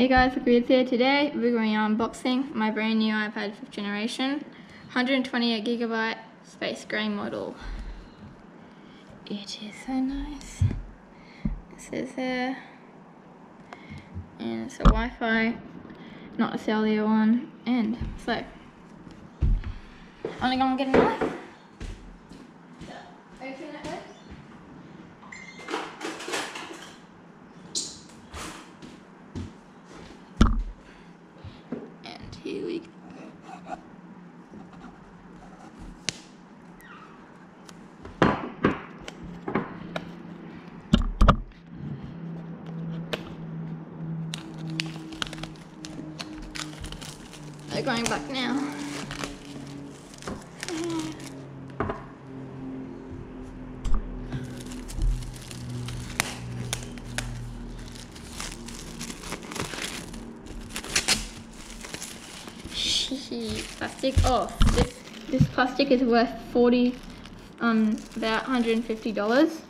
Hey guys, look who's here today. We're going unboxing my brand new iPad 5th generation, 128GB space grey model. It is so nice. It says there, and it's a Wi-Fi, not a cellular one. And so, I'm gonna get a knife. Open it first. Here we go. They're going back now. Plastic. Oh, this plastic is worth about $150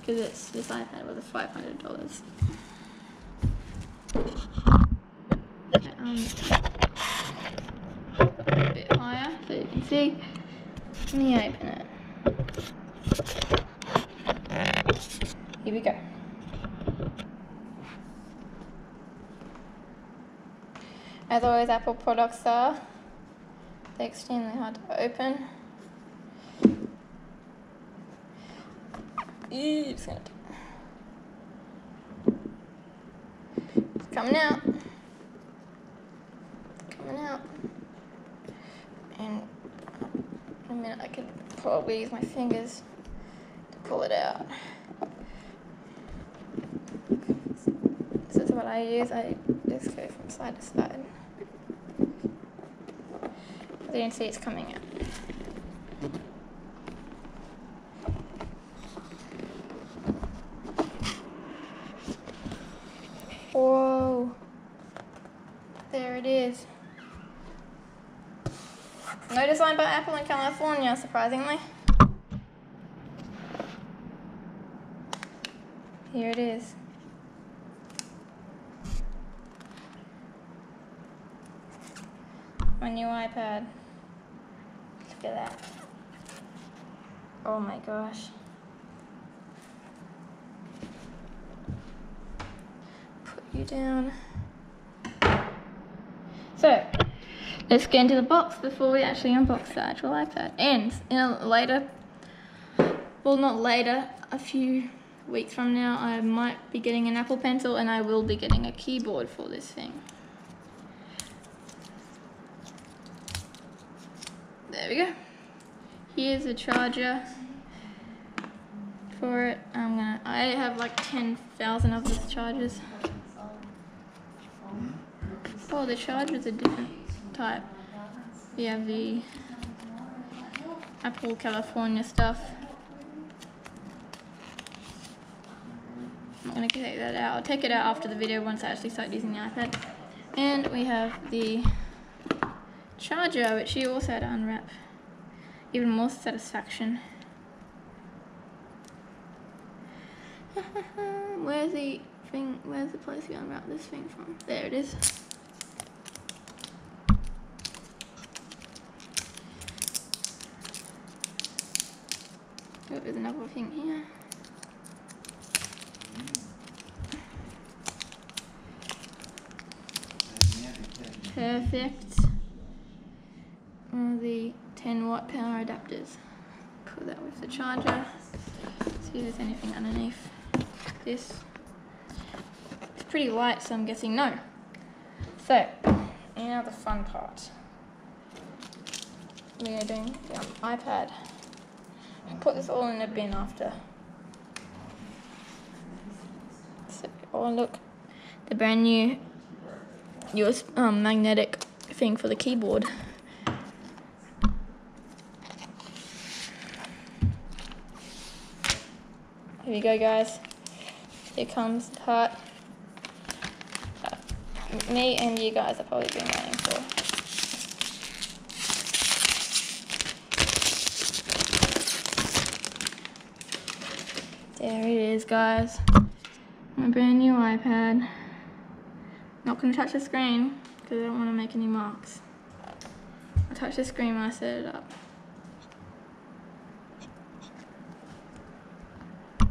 because this iPad was $500. A bit higher so you can see. Let me open it. Here we go. As always, Apple products are, they're extremely hard to open. It's coming out. Coming out. And in a minute I could probably use my fingers to pull it out. This is what I use. I just go from side to side. As you can see, it's coming out. Whoa. There it is. No design by Apple in California, surprisingly. Here it is. My new iPad. Look at that. Oh my gosh. Put you down. So, let's get into the box before we actually unbox the actual iPad. And in a later, well not later, a few weeks from now, I might be getting an Apple Pencil and I will be getting a keyboard for this thing. There we go. Here's a charger for it. I have like 10,000 of these chargers. Oh, the chargers are different type. We have the Apple California stuff. I'm not gonna take that out. I'll take it out after the video once I actually start using the iPad. And we have the charger, which you also had to unwrap. Even more satisfaction. Where's the thing? Where's the place we unwrap this thing from? There it is. Oh, there's another thing here. Perfect. The 10-watt power adapters. Put that with the charger. See if there's anything underneath this. It's pretty light, so I'm guessing no. So, now the fun part. We are doing the iPad. I'll put this all in a bin after. So, oh look, the brand new magnetic thing for the keyboard. Here we go, guys. Here comes the part me and you guys have probably been waiting for. There it is, guys. My brand new iPad. Not going to touch the screen because I don't want to make any marks. I'll touch the screen when I set it up.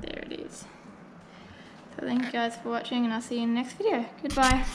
There it is. So thank you guys for watching, and I'll see you in the next video. Goodbye.